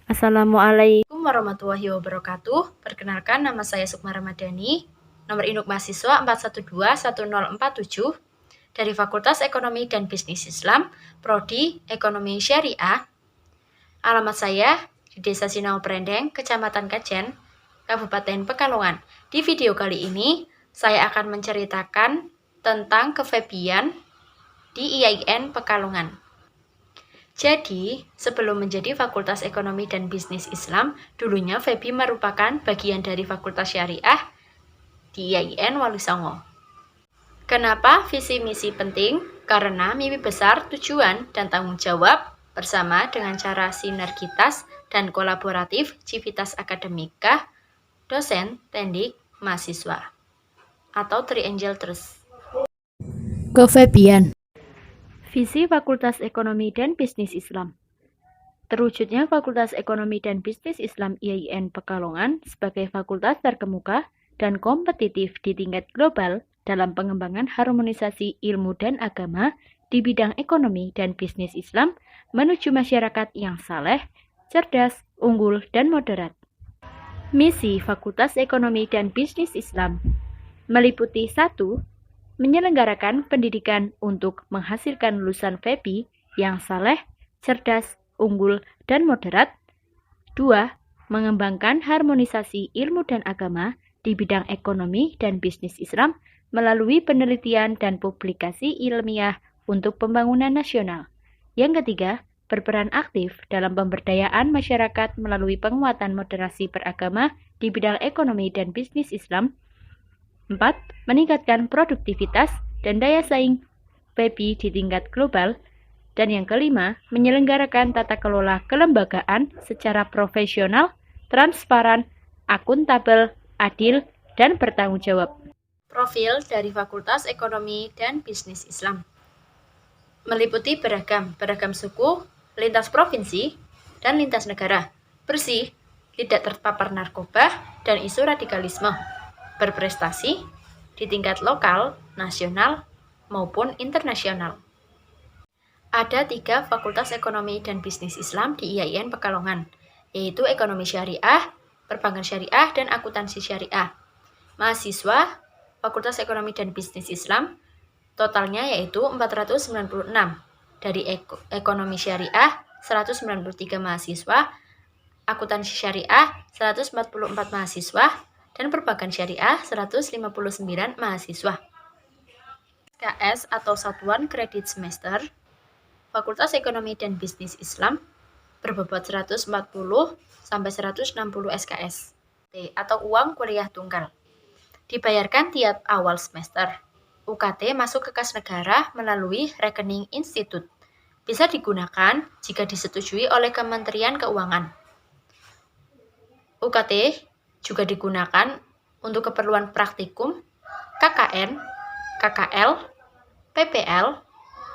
Assalamualaikum warahmatullahi wabarakatuh. Perkenalkan, nama saya Sukma Ramadhani, nomor induk mahasiswa 4121047 dari Fakultas Ekonomi dan Bisnis Islam, Prodi Ekonomi Syariah. Alamat saya di Desa Sinau Prendeng, Kecamatan Kajen, Kabupaten Pekalongan. Di video kali ini, saya akan menceritakan tentang ke-FEB-an di IAIN Pekalongan. Jadi, sebelum menjadi Fakultas Ekonomi dan Bisnis Islam, dulunya FEB merupakan bagian dari Fakultas Syariah di IAIN Walusongo. Kenapa visi misi penting? Karena mimpi besar, tujuan, dan tanggung jawab bersama dengan cara sinergitas dan kolaboratif civitas akademika, dosen, tendik, mahasiswa, atau Triangle Trust. ke-FEB-an. Visi Fakultas Ekonomi dan Bisnis Islam. Terwujudnya Fakultas Ekonomi dan Bisnis Islam IAIN Pekalongan sebagai fakultas terkemuka dan kompetitif di tingkat global dalam pengembangan harmonisasi ilmu dan agama di bidang ekonomi dan bisnis Islam menuju masyarakat yang saleh, cerdas, unggul, dan moderat. Misi Fakultas Ekonomi dan Bisnis Islam meliputi 1. Menyelenggarakan pendidikan untuk menghasilkan lulusan FEB yang saleh, cerdas, unggul, dan moderat. 2. Mengembangkan harmonisasi ilmu dan agama di bidang ekonomi dan bisnis Islam melalui penelitian dan publikasi ilmiah untuk pembangunan nasional. Yang ketiga, berperan aktif dalam pemberdayaan masyarakat melalui penguatan moderasi beragama di bidang ekonomi dan bisnis Islam. 4. Meningkatkan produktivitas dan daya saing FEB di tingkat global. Dan yang kelima, menyelenggarakan tata kelola kelembagaan secara profesional, transparan, akuntabel, adil, dan bertanggung jawab. Profil dari Fakultas Ekonomi dan Bisnis Islam meliputi beragam suku, lintas provinsi, dan lintas negara, bersih, tidak terpapar narkoba, dan isu radikalisme, berprestasi di tingkat lokal, nasional, maupun internasional. Ada 3 Fakultas Ekonomi dan Bisnis Islam di IAIN Pekalongan, yaitu Ekonomi Syariah, Perbankan Syariah, dan Akuntansi Syariah. Mahasiswa Fakultas Ekonomi dan Bisnis Islam totalnya yaitu 496, dari Ekonomi Syariah 193 mahasiswa, Akuntansi Syariah 144 mahasiswa, dan Perbankan Syariah 159 mahasiswa. SKS atau Satuan Kredit Semester Fakultas Ekonomi dan Bisnis Islam berbobot 140 sampai 160 SKS atau uang kuliah tunggal. Dibayarkan tiap awal semester. UKT masuk ke kas negara melalui rekening institut. Bisa digunakan jika disetujui oleh Kementerian Keuangan. UKT juga digunakan untuk keperluan praktikum, KKN, KKL, PPL,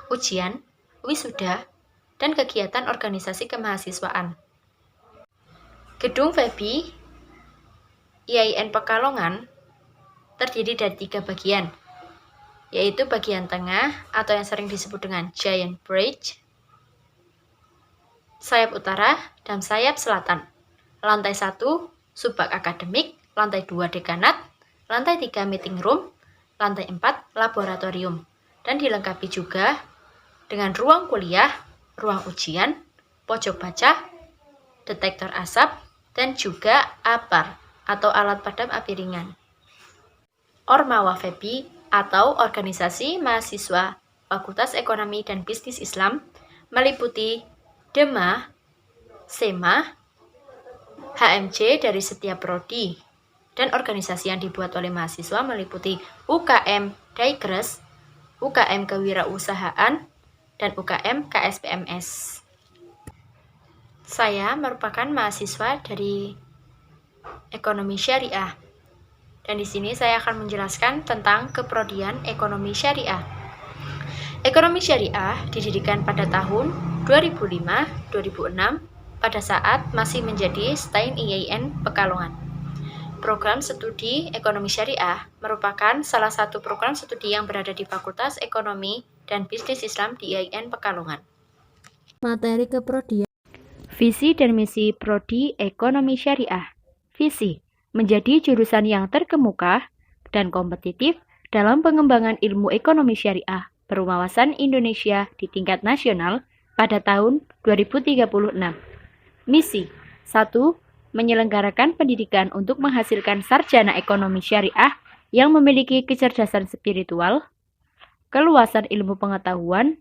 ujian, wisuda, dan kegiatan organisasi kemahasiswaan. Gedung FEB IAIN Pekalongan terdiri dari 3 bagian, yaitu bagian tengah atau yang sering disebut dengan Giant Bridge, sayap utara, dan sayap selatan. Lantai 1 Subbak Akademik, lantai 2 Dekanat, lantai 3 Meeting Room, lantai 4 Laboratorium, dan dilengkapi juga dengan ruang kuliah, ruang ujian, pojok baca, detektor asap, dan juga APAR atau alat padam api ringan. Ormawa FEB atau Organisasi Mahasiswa Fakultas Ekonomi dan Bisnis Islam meliputi DEMA, SEMA, HMJ dari setiap prodi, dan organisasi yang dibuat oleh mahasiswa meliputi UKM Daikres, UKM Kewirausahaan, dan UKM KSPMS. Saya merupakan mahasiswa dari Ekonomi Syariah, dan di sini saya akan menjelaskan tentang keprodian Ekonomi Syariah. Ekonomi Syariah didirikan pada tahun 2005-2006 pada saat masih menjadi STAIN IAIN Pekalongan. Program studi Ekonomi Syariah merupakan salah satu program studi yang berada di Fakultas Ekonomi dan Bisnis Islam di IAIN Pekalongan. Materi keprodian. Visi dan misi Prodi Ekonomi Syariah. Visi, menjadi jurusan yang terkemuka dan kompetitif dalam pengembangan ilmu ekonomi syariah berwawasan Indonesia di tingkat nasional pada tahun 2036. Misi 1. Menyelenggarakan pendidikan untuk menghasilkan sarjana ekonomi syariah yang memiliki kecerdasan spiritual, keluasan ilmu pengetahuan,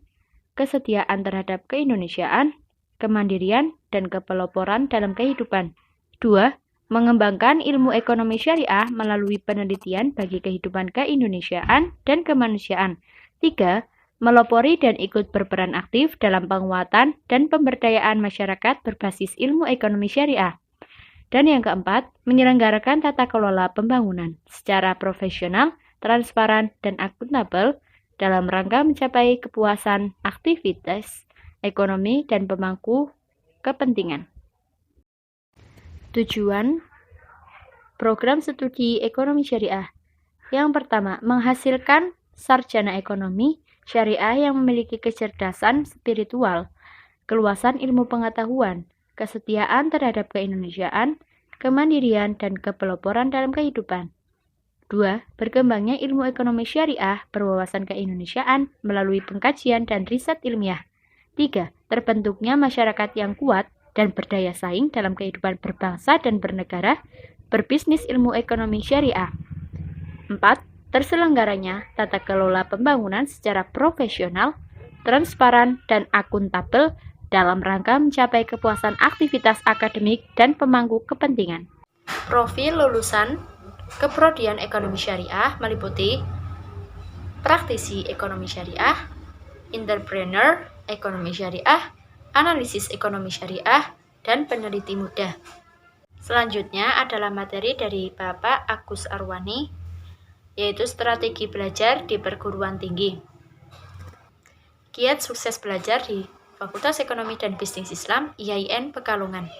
kesetiaan terhadap keindonesiaan, kemandirian, dan kepeloporan dalam kehidupan. 2. Mengembangkan ilmu ekonomi syariah melalui penelitian bagi kehidupan keindonesiaan dan kemanusiaan. 3. Melopori dan ikut berperan aktif dalam penguatan dan pemberdayaan masyarakat berbasis ilmu ekonomi syariah. Dan yang keempat, menyelenggarakan tata kelola pembangunan secara profesional, transparan, dan akuntabel dalam rangka mencapai kepuasan aktivitas ekonomi dan pemangku kepentingan. Tujuan program studi ekonomi syariah. Yang pertama, menghasilkan sarjana ekonomi syariah yang memiliki kecerdasan spiritual, keluasan ilmu pengetahuan, kesetiaan terhadap keindonesiaan, kemandirian, dan kepeloporan dalam kehidupan. 2. Berkembangnya ilmu ekonomi syariah berwawasan keindonesiaan melalui pengkajian dan riset ilmiah. 3. Terbentuknya masyarakat yang kuat dan berdaya saing dalam kehidupan berbangsa dan bernegara, berbisnis ilmu ekonomi syariah. 4. Terselenggaranya tata kelola pembangunan secara profesional, transparan, dan akuntabel dalam rangka mencapai kepuasan aktivitas akademik dan pemangku kepentingan. Profil lulusan Keprodian Ekonomi Syariah meliputi praktisi ekonomi syariah, entrepreneur ekonomi syariah, analisis ekonomi syariah, dan peneliti muda. Selanjutnya adalah materi dari Bapak Agus Arwani, yaitu strategi belajar di perguruan tinggi. Kiat sukses belajar di Fakultas Ekonomi dan Bisnis Islam IAIN Pekalongan.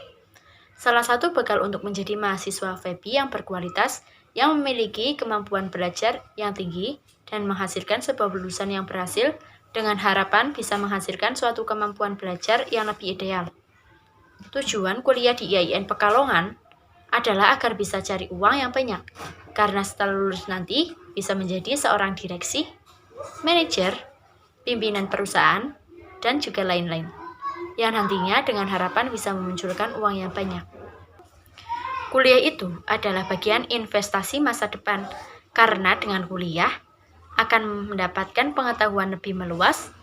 Salah satu bekal untuk menjadi mahasiswa FEBI yang berkualitas, yang memiliki kemampuan belajar yang tinggi dan menghasilkan sebuah lulusan yang berhasil dengan harapan bisa menghasilkan suatu kemampuan belajar yang lebih ideal. Tujuan kuliah di IAIN Pekalongan adalah agar bisa cari uang yang banyak, karena setelah lulus nanti bisa menjadi seorang direksi, manajer, pimpinan perusahaan, dan juga lain-lain, yang nantinya dengan harapan bisa memunculkan uang yang banyak. Kuliah itu adalah bagian investasi masa depan, karena dengan kuliah akan mendapatkan pengetahuan lebih meluas,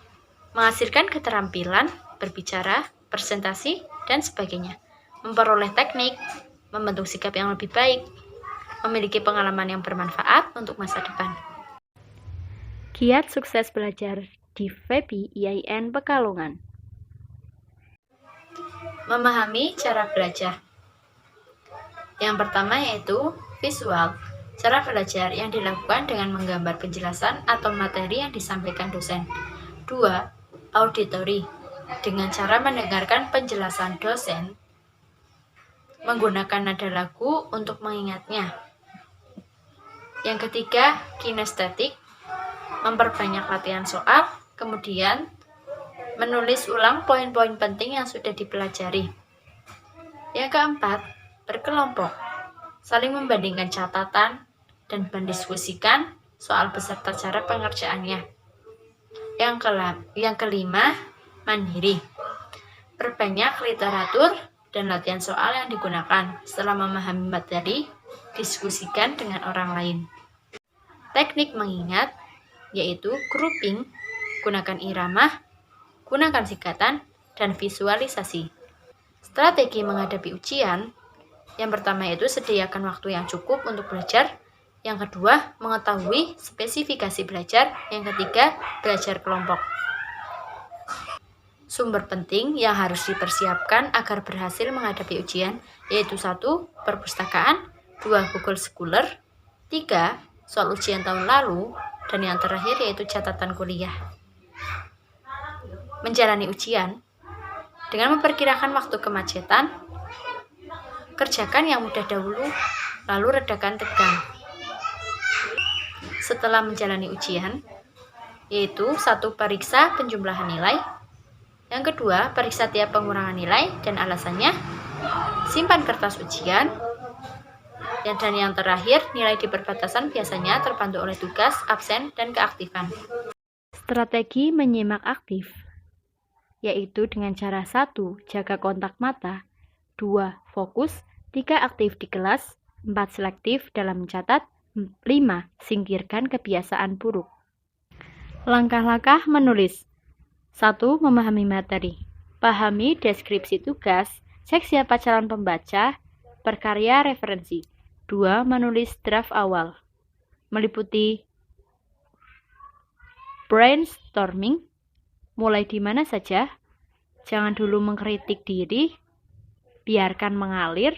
menghasilkan keterampilan, berbicara, presentasi, dan sebagainya, memperoleh teknik, membentuk sikap yang lebih baik, memiliki pengalaman yang bermanfaat untuk masa depan. Kiat sukses belajar di FEBI IAIN Pekalongan. Memahami cara belajar. Yang pertama yaitu visual, cara belajar yang dilakukan dengan menggambar penjelasan atau materi yang disampaikan dosen. 2. Auditory, dengan cara mendengarkan penjelasan dosen, menggunakan nada lagu untuk mengingatnya. Yang ketiga, kinestetik, memperbanyak latihan soal, kemudian menulis ulang poin-poin penting yang sudah dipelajari. Yang keempat, berkelompok, saling membandingkan catatan dan mendiskusikan soal beserta cara pengerjaannya. Yang kelima, mandiri, perbanyak literatur dan latihan soal yang digunakan. Setelah memahami materi, diskusikan dengan orang lain. Teknik mengingat, yaitu grouping, gunakan irama, gunakan singkatan, dan visualisasi. Strategi menghadapi ujian. Yang pertama yaitu sediakan waktu yang cukup untuk belajar. Yang kedua, mengetahui spesifikasi belajar. Yang ketiga, belajar kelompok. Sumber penting yang harus dipersiapkan agar berhasil menghadapi ujian yaitu 1. Perpustakaan, 2. Google Scholar, 3. Soal ujian tahun lalu, dan yang terakhir yaitu catatan kuliah. Menjalani ujian dengan memperkirakan waktu kemacetan, kerjakan yang mudah dahulu, lalu redakan tegang. Setelah menjalani ujian, yaitu 1. Periksa penjumlahan nilai, Yang kedua, periksa tiap pengurangan nilai dan alasannya. Simpan kertas ujian. Dan yang terakhir, nilai di perbatasan biasanya terbantu oleh tugas, absen, dan keaktifan. Strategi menyimak aktif, yaitu dengan cara 1. Jaga kontak mata, 2. Fokus, 3. Aktif di kelas, 4. Selektif dalam mencatat, 5. Singkirkan kebiasaan buruk. Langkah-langkah menulis. 1. Memahami materi. Pahami deskripsi tugas, cek siapa calon pembaca, berkarya referensi. 2. Menulis draft awal. Meliputi brainstorming, mulai di mana saja, jangan dulu mengkritik diri, biarkan mengalir,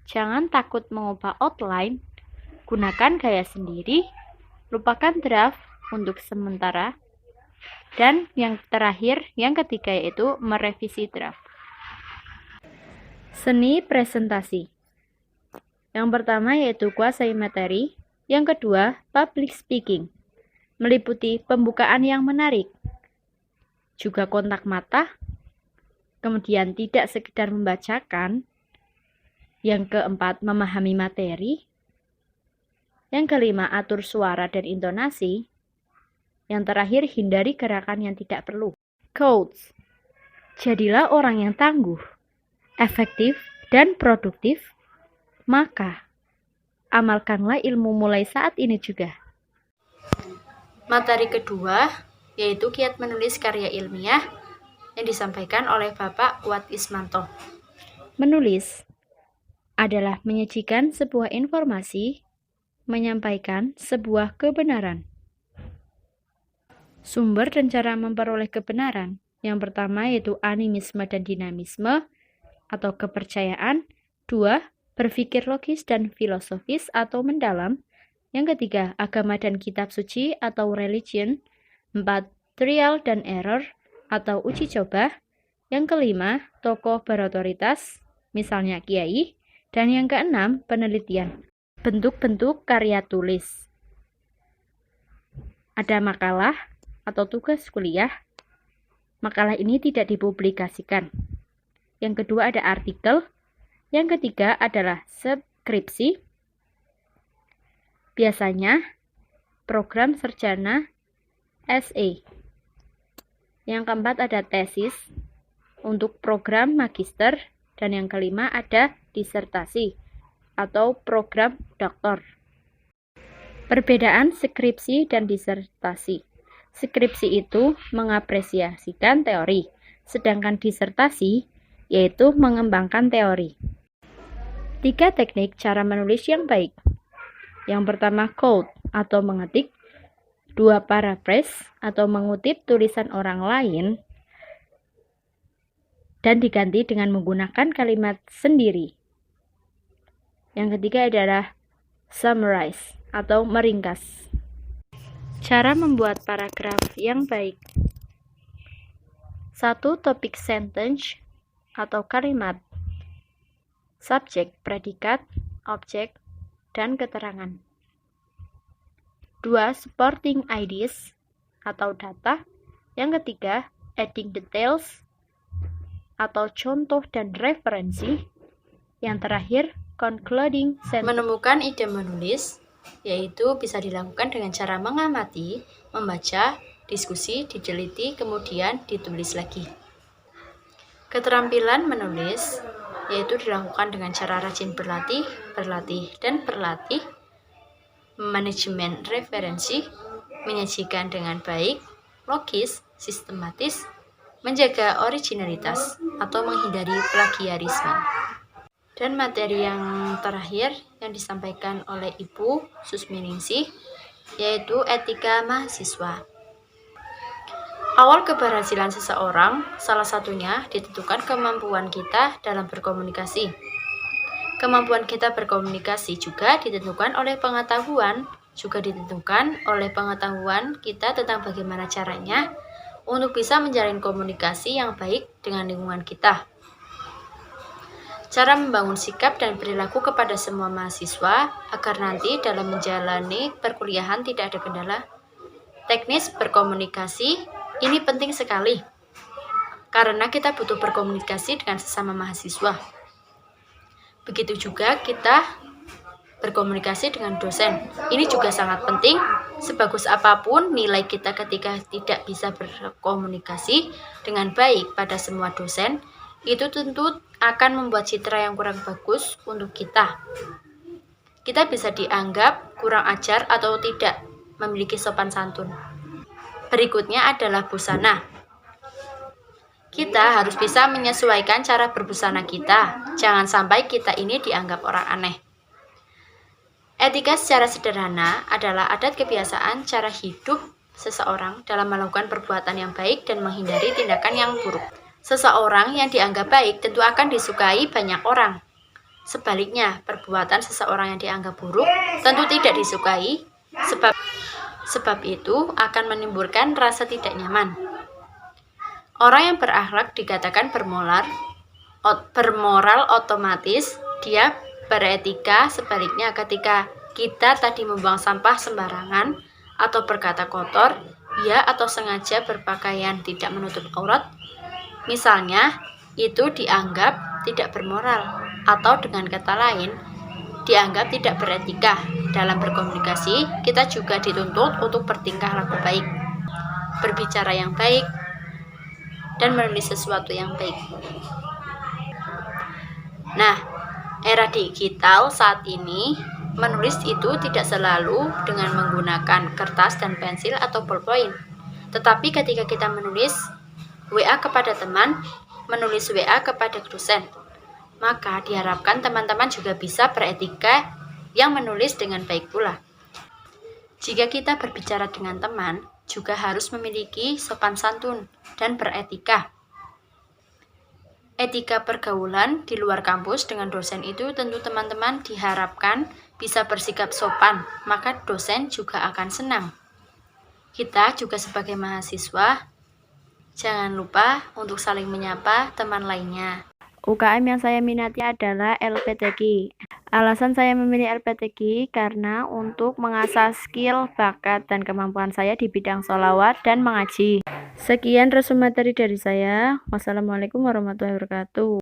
jangan takut mengubah outline, gunakan gaya sendiri, lupakan draft untuk sementara, dan yang terakhir, yang ketiga yaitu merevisi draft. Seni presentasi. Yang pertama yaitu kuasai materi, yang kedua public speaking, meliputi pembukaan yang menarik, juga kontak mata, kemudian tidak sekedar membacakan, yang keempat memahami materi, yang kelima atur suara dan intonasi, yang terakhir hindari gerakan yang tidak perlu. Quotes. Jadilah orang yang tangguh, efektif, dan produktif, maka amalkanlah ilmu mulai saat ini juga. Materi kedua yaitu kiat menulis karya ilmiah yang disampaikan oleh Bapak Wat Ismanto. Menulis adalah menyajikan sebuah informasi, menyampaikan sebuah kebenaran. Sumber dan cara memperoleh kebenaran. Yang pertama yaitu animisme dan dinamisme atau kepercayaan. 2. Berpikir logis dan filosofis atau mendalam. Yang ketiga, agama dan kitab suci atau religion. 4. Trial dan error atau uji coba. Yang kelima, tokoh berotoritas, misalnya kiai. Dan yang keenam, penelitian. Bentuk-bentuk karya tulis. Ada makalah atau tugas kuliah. Makalah ini tidak dipublikasikan. Yang kedua ada artikel. Yang ketiga adalah skripsi. Biasanya program sarjana SA. Yang keempat ada tesis untuk program magister. Dan yang kelima ada disertasi atau program doktor. Perbedaan skripsi dan disertasi. Skripsi itu mengapresiasikan teori, sedangkan disertasi yaitu mengembangkan teori. 3 teknik cara menulis yang baik. Yang pertama quote atau mengetik, 2 paraphrase atau mengutip tulisan orang lain dan diganti dengan menggunakan kalimat sendiri. Yang ketiga adalah summarize atau meringkas. Cara membuat paragraf yang baik. 1. Topik sentence atau kalimat. Subjek, predikat, objek, dan keterangan. 2. Supporting ideas atau data. Yang ketiga, adding details atau contoh dan referensi. Yang terakhir, concluding sentence. Menemukan ide menulis yaitu bisa dilakukan dengan cara mengamati, membaca, diskusi, diteliti, kemudian ditulis lagi. Keterampilan menulis yaitu dilakukan dengan cara rajin berlatih, dan berlatih. Manajemen referensi, menyajikan dengan baik, logis, sistematis, menjaga originalitas atau menghindari plagiarisme. Dan materi yang terakhir yang disampaikan oleh Ibu Susminingsih yaitu etika mahasiswa. Awal keberhasilan seseorang salah satunya ditentukan kemampuan kita dalam berkomunikasi. Kemampuan kita berkomunikasi juga ditentukan oleh pengetahuan kita tentang bagaimana caranya untuk bisa menjalin komunikasi yang baik dengan lingkungan kita. Cara membangun sikap dan perilaku kepada semua mahasiswa agar nanti dalam menjalani perkuliahan tidak ada kendala. Teknis berkomunikasi ini penting sekali. karena kita butuh berkomunikasi dengan sesama mahasiswa. Begitu juga kita berkomunikasi dengan dosen. Ini juga sangat penting. Sebagus apapun nilai kita ketika tidak bisa berkomunikasi dengan baik pada semua dosen, itu tentu akan membuat citra yang kurang bagus untuk kita. Kita bisa dianggap kurang ajar atau tidak memiliki sopan santun. Berikutnya adalah busana. Kita harus bisa menyesuaikan cara berbusana kita. Jangan sampai kita ini dianggap orang aneh. Etika secara sederhana adalah adat kebiasaan cara hidup seseorang dalam melakukan perbuatan yang baik dan menghindari tindakan yang buruk. Seseorang yang dianggap baik tentu akan disukai banyak orang. Sebaliknya, perbuatan seseorang yang dianggap buruk tentu tidak disukai, sebab itu akan menimbulkan rasa tidak nyaman. Orang yang berakhlak dikatakan bermoral otomatis dia beretika. Sebaliknya, ketika kita tadi membuang sampah sembarangan atau berkata kotor, ya atau sengaja berpakaian tidak menutup aurat, misalnya, itu dianggap tidak bermoral, atau dengan kata lain, dianggap tidak beretika. Dalam berkomunikasi, kita juga dituntut untuk bertingkah laku baik, berbicara yang baik, dan menulis sesuatu yang baik. Nah, era digital saat ini, menulis itu tidak selalu dengan menggunakan kertas dan pensil atau ballpoint. Tetapi ketika kita menulis WA kepada teman, menulis WA kepada dosen, maka diharapkan teman-teman juga bisa beretika yang menulis dengan baik pula. Jika kita berbicara dengan teman, juga harus memiliki sopan santun dan beretika. Etika pergaulan di luar kampus dengan dosen itu tentu teman-teman diharapkan bisa bersikap sopan, maka dosen juga akan senang. Kita juga sebagai mahasiswa, jangan lupa untuk saling menyapa teman lainnya. UKM yang saya minati adalah LPTQ. Alasan saya memilih LPTQ karena untuk mengasah skill, bakat, dan kemampuan saya di bidang sholawat dan mengaji. Sekian resume materi dari saya. Wassalamualaikum warahmatullahi wabarakatuh.